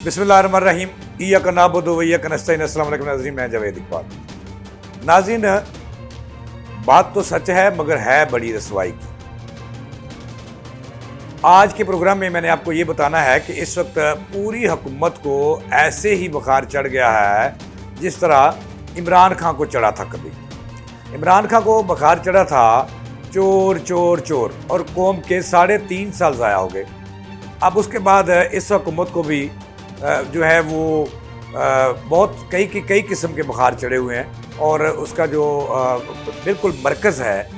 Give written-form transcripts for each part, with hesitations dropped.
बिस्मिल्लाहिर्रहमानिर्रहीम इय्याका नअबुदु व इय्याका नस्तईन। अस्सलाम वालेकुम नाज़रीन, मैं जावेद इकबाल। नाज़रीन, बात तो सच है मगर है बड़ी रसवाई की। आज के प्रोग्राम में मैंने आपको ये बताना है कि इस वक्त पूरी हुकूमत को ऐसे ही बुखार चढ़ गया है जिस तरह इमरान खान को चढ़ा था। कभी इमरान खान को बुखार चढ़ा था चोर चोर चोर, और कौम के 3.5 साल ज़ाया हो गए। अब उसके बाद इस हुकूमत को भी जो है वो बहुत कई किस्म के बुखार चढ़े हुए हैं, और उसका जो बिल्कुल मरकज़ है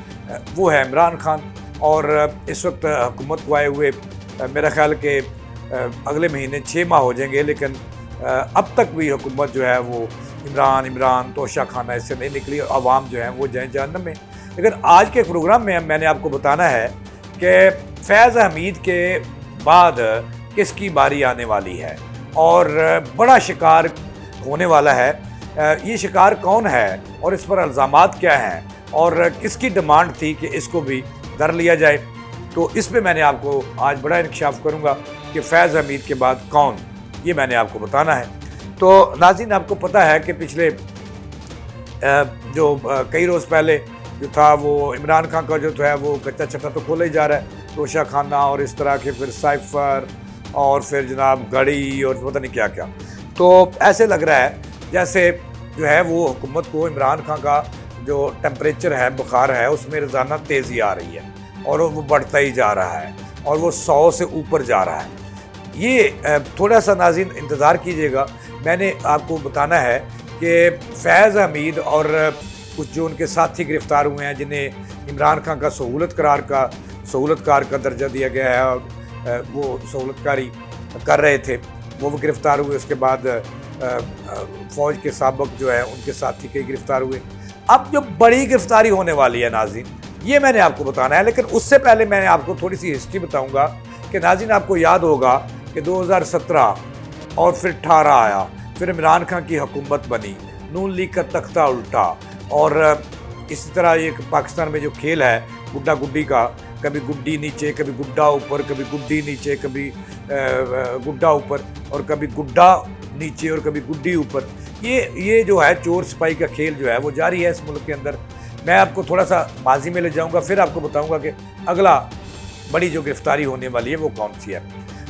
वो है इमरान खान। और इस वक्त हुकूमत को आए हुए मेरा ख्याल के अगले महीने 6 माह हो जाएंगे, लेकिन अब तक भी हुकूमत जो है वो इमरान इमरान तोशा खाना इससे नहीं निकली, और आवाम जो है वो जाए जहन्नम में। लेकिन आज के प्रोग्राम में मैंने आपको बताना है कि फैज़ हमीद के बाद किसकी बारी आने वाली है, और बड़ा शिकार होने वाला है। ये शिकार कौन है और इस पर इल्ज़ामात क्या हैं, और किसकी डिमांड थी कि इसको भी धर लिया जाए। तो इस पे मैंने आपको आज बड़ा इंकशाफ करूँगा कि फैज़ हमीद के बाद कौन, ये मैंने आपको बताना है। तो नाज़रीन, आपको पता है कि पिछले कई रोज़ पहले जो था वो इमरान खान का जो है वो कच्चा छट्टा तो खोला ही जा रहा है, तोशा खाना और इस तरह के, फिर साइफर और फिर जनाब घड़ी और पता नहीं क्या क्या। तो ऐसे लग रहा है जैसे जो है वो हुकूमत को इमरान खान का जो टेम्परेचर है, बुखार है, उसमें रोज़ाना तेज़ी आ रही है और वो बढ़ता ही जा रहा है और वो 100 से ऊपर जा रहा है। ये थोड़ा सा नाज़रीन इंतज़ार कीजिएगा। मैंने आपको बताना है कि फैज़ हमीद और कुछ जो उनके साथी गिरफ़्तार हुए हैं, जिन्हें इमरान खान का सहूलतकार का दर्जा दिया गया है और वो सहूलतकारी कर रहे थे, वो गिरफ़्तार हुए। उसके बाद फ़ौज के साबक जो है उनके साथी कई गिरफ़्तार हुए। अब जो बड़ी गिरफ़्तारी होने वाली है नाज़रीन, ये मैंने आपको बताना है। लेकिन उससे पहले मैं आपको थोड़ी सी हिस्ट्री बताऊंगा कि नाज़रीन, आपको याद होगा कि 2017 और फिर 18 आया, फिर इमरान खान की हुकूमत बनी, नून लीग का तख्ता उल्टा, और इसी तरह ये पाकिस्तान में जो खेल है गुड्डा गुड्डी का, कभी गुड्डी नीचे, कभी गुड्डा ऊपर, कभी गुड्डी नीचे, कभी गुड्डा ऊपर, और कभी गुड्डा नीचे और कभी गुड्डी ऊपर, ये जो है चोर सिपाही का खेल जो है वो जारी है इस मुल्क के अंदर। मैं आपको थोड़ा सा माजी में ले जाऊंगा, फिर आपको बताऊंगा कि अगला बड़ी जो गिरफ्तारी होने वाली है वो कौन सी है।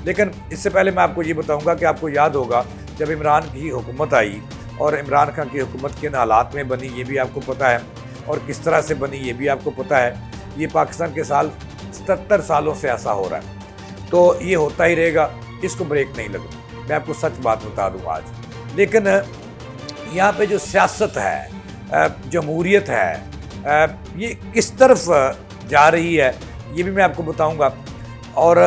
लेकिन इससे पहले मैं आपको ये बताऊंगा कि आपको याद होगा जब इमरान की हुकूमत आई और इमरान खान की हुकूमत किन हालात में बनी ये भी आपको पता है, और किस तरह से बनी ये भी आपको पता है। ये पाकिस्तान के साल 77 सालों से ऐसा हो रहा है, तो ये होता ही रहेगा, इसको ब्रेक नहीं लगती। मैं आपको सच बात बता दूँ आज। लेकिन यहाँ पे जो सियासत है, जमहूरियत है, ये किस तरफ जा रही है ये भी मैं आपको बताऊँगा, और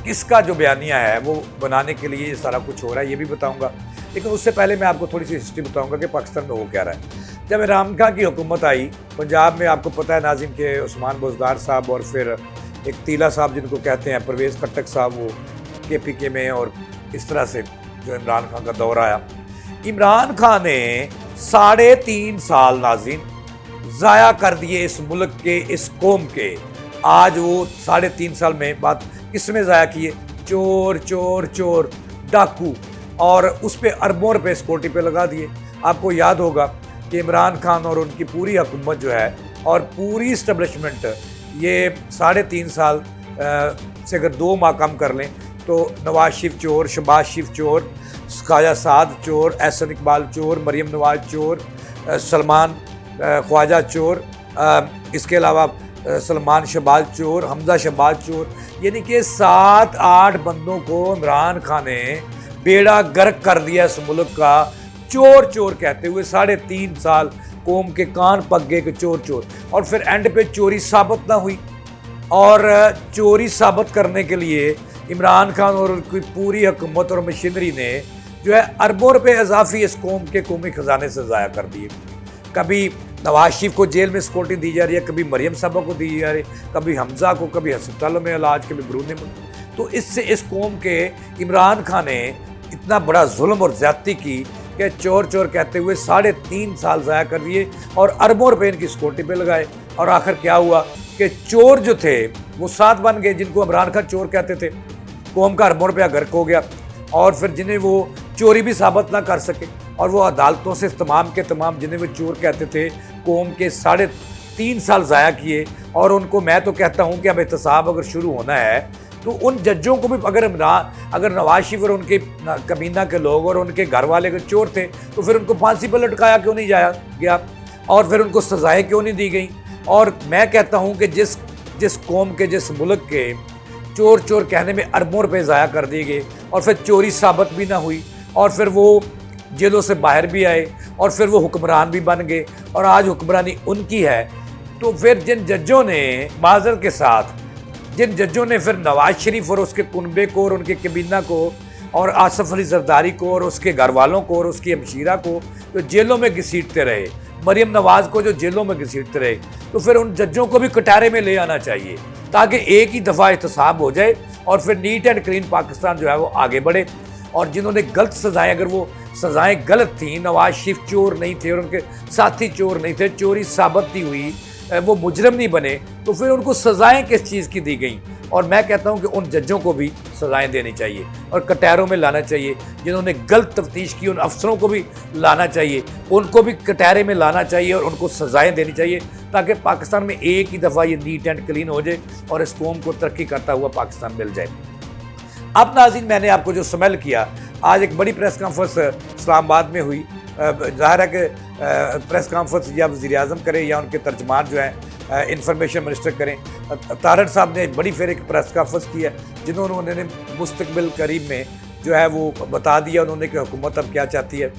किसका जो बयानिया है वो बनाने के लिए ये सारा कुछ हो रहा है ये भी बताऊँगा। लेकिन उससे पहले मैं आपको थोड़ी सी हिस्ट्री बताऊँगा कि पाकिस्तान में हो क्या रहा है। जब इमरान खान की हुकूमत आई पंजाब में, आपको पता है नाज़रीन के उस्मान बुज़दार साहब और फिर एक तीला साहब जिनको कहते हैं परवेज़ खट्टक साहब, वो KPK में, और इस तरह से जो इमरान खान का दौर आया। इमरान खान ने 3.5 साल नाज़रीन ज़ाया कर दिए इस मुल्क के, इस कौम के। आज वो 3.5 साल में बात किसमें ज़ाया किए? चोर चोर चोर, डाकू, और उस पर अरबों रुपये सिक्योरिटी पे लगा दिए। आपको याद होगा कि इमरान खान और उनकी पूरी हुकूमत जो है और पूरी इस्टबलिशमेंट, ये 3.5 साल से अगर 2 माह कम कर लें तो नवाज शरीफ चोर, शहबाज शरीफ चोर, ख्वाजा साद चोर, एहसन इकबाल चोर, मरीम नवाज चोर, सलमान ख्वाजा चोर, इसके अलावा सलमान शहबाज चोर, हमजा शहबाज चोर, यानी कि 7-8 बंदों को इमरान खान ने बेड़ा गर्क कर दिया इस मुल्क का, चोर चोर कहते हुए। 3.5 साल कौम के कान पक गए कि चोर चोर, और फिर एंड पे चोरी साबित ना हुई, और चोरी साबित करने के लिए इमरान खान और उनकी पूरी हुकूमत और मशीनरी ने जो है अरबों रुपये इजाफी इस कौम के कौमी खजाने से ज़ाया कर दिए। कभी नवाज शरीफ को जेल में सिक्योरिटी दी जा रही है, कभी मरियम साहबा को दी जा रही है, कभी हमजा को, कभी अस्पतालों में इलाज, कभी बरूनी मुल्क। तो इससे इस कौम के इमरान खान ने इतना बड़ा जुल्म और ज़्यादती की कि चोर चोर कहते हुए 3.5 साल ज़ाया कर दिए और अरबों रुपये इनकी सिक्योरिटी पे लगाए। और आखिर क्या हुआ कि चोर जो थे वो 7 बन गए, जिनको इमरान खान चोर कहते थे। कौम का अरबों रुपया गर्क हो गया। और फिर जिन्हें वो चोरी भी साबित ना कर सके, और वो अदालतों से तमाम के तमाम जिन्हें वो चोर कहते थे, कौम के 3.5 साल ज़ाया किए। और उनको मैं तो कहता हूँ कि अब एहतसाब अगर शुरू होना है तो उन जजों को भी अगर नवाज शरीफ और उनके कबीना के लोग और उनके घर वाले अगर चोर थे तो फिर उनको फांसी पर लटकाया क्यों नहीं जाया गया, और फिर उनको सजाएं क्यों नहीं दी गई। और मैं कहता हूँ कि जिस कौम के, जिस मुल्क के चोर चोर कहने में अरबों रुपये ज़ाया कर दिए गए और फिर चोरी साबित भी ना हुई और फिर वो जेलों से बाहर भी आए और फिर वो हुक्मरान भी बन गए और आज हुक्मरानी उनकी है, तो फिर जिन जजों ने माजरत के साथ जिन जजों ने फिर नवाज शरीफ और उसके कुनबे को और उनके कबीना को और आसफ अली जरदारी को और उसके घर वालों को और उसकी हमशीरा को जो जेलों में घसीटते रहे, मरियम नवाज को जो जेलों में घसीटते रहे, तो फिर उन जजों को भी कटारे में ले आना चाहिए ताकि एक ही दफ़ा एहतसाब हो जाए और फिर नीट एंड क्लीन पाकिस्तान जो है वो आगे बढ़े। और जिन्होंने गलत सजाएं, अगर वो सजाएं गलत थी, नवाज शरीफ चोर नहीं थे और उनके साथी चोर नहीं थे, चोरी साबित नहीं हुई, वो मुजरम नहीं बने, तो फिर उनको सजाएं किस चीज़ की दी गई। और मैं कहता हूं कि उन जजों को भी सजाएं देनी चाहिए और कटहरों में लाना चाहिए। जिन्होंने गलत तफ्तीश की उन अफसरों को भी लाना चाहिए, उनको भी कटहरे में लाना चाहिए और उनको सजाएं देनी चाहिए ताकि पाकिस्तान में एक ही दफ़ा ये नीट एंड क्लीन हो जाए और इस कौम को तरक्की करता हुआ पाकिस्तान मिल जाए। अब नाज़रीन, मैंने आपको जो स्मेल किया, आज एक बड़ी प्रेस कॉन्फ्रेंस इस्लामाबाद में हुई। ज़ाहिर है कि प्रेस कॉन्फ्रेंस या वज़ीर-ए-आज़म करें या उनके तर्जमान जो हैं इंफॉर्मेशन मिनिस्टर करें, तारड़ साहब ने बड़ी फिर एक प्रेस कॉन्फ्रेंस की है जिन्होंने मुस्तकबिल करीब में जो है वो बता दिया उन्होंने कि हुकूमत अब क्या चाहती है।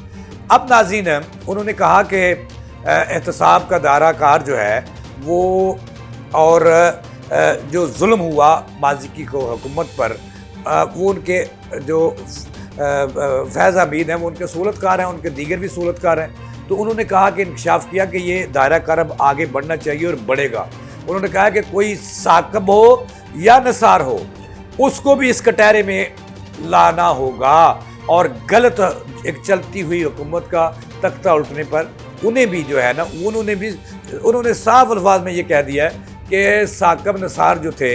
अब नाज़रीन, उन्होंने कहा कि एहतसाब का दायरा कार जो है वो और जो जुल्म हुआ माजी की हुकूमत पर, वो उनके जो फैज़ हमीद हैं वो उनके सहूलतकार हैं, उनके दीगर भी सहूलतकार हैं। तो उन्होंने कहा कि इंकशाफ किया कि ये दायरा कार अब आगे बढ़ना चाहिए और बढ़ेगा। उन्होंने कहा कि कोई साकब हो या नसार हो, उसको भी इस कटहरे में लाना होगा और गलत एक चलती हुई हुकूमत का तख्ता उल्टने पर उन्हें भी जो है ना, उन्होंने साफ अल्फाज में ये कह दिया है कि साकब नसार जो थे,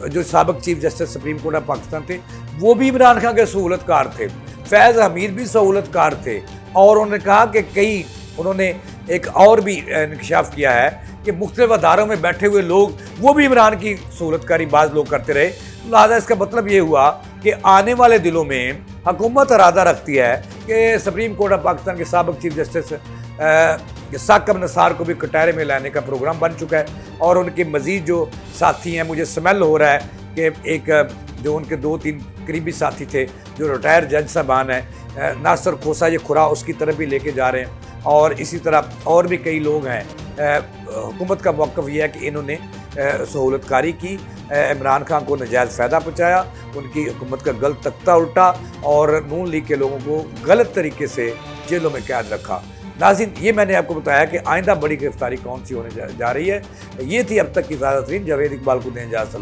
जो साबिक chief justice supreme court of Pakistan थे, वो भी इमरान खान के सहूलतकार थे, फैज़ हमीद भी सहूलतकार थे। और उन्होंने कहा कि उन्होंने एक और भी इंकशाफ किया है कि मुख्तलिफ अदारों में बैठे हुए लोग वो भी इमरान की सहूलतकारी बाज़ लोग करते रहे। लिहाजा इसका मतलब ये हुआ कि आने वाले दिनों में हुकूमत इरादा रखती है कि सुप्रीम कोर्ट ऑफ पाकिस्तान के साबिक चीफ जस्टिस साकब नसार को भी कटहरे में लाने का प्रोग्राम बन चुका है। और उनके मज़ीद जो साथी हैं, मुझे स्मेल हो रहा है कि एक जो उनके 2-3 करीबी साथी थे जो रिटायर जज साहबान हैं, नासर खोसा ये खुरा उसकी तरफ भी लेके जा रहे हैं और इसी तरह और भी कई लोग हैं। हुकूमत का मौक़िफ़ ये है कि इन्होंने सहूलतकारी की, इमरान खान को नजायज़ फ़ायदा पहुँचाया, उनकी हुकूमत का गलत तख्ता उल्टा और नून लीग के लोगों को गलत तरीके से जेलों में कैद रखा। नाज़रीन, ये मैंने आपको बताया कि आइंदा बड़ी गिरफ्तारी कौन सी होने जा रही है। ये थी अब तक की ज़्यादा तरीन। जावेद इकबाल को दें इजाज़त।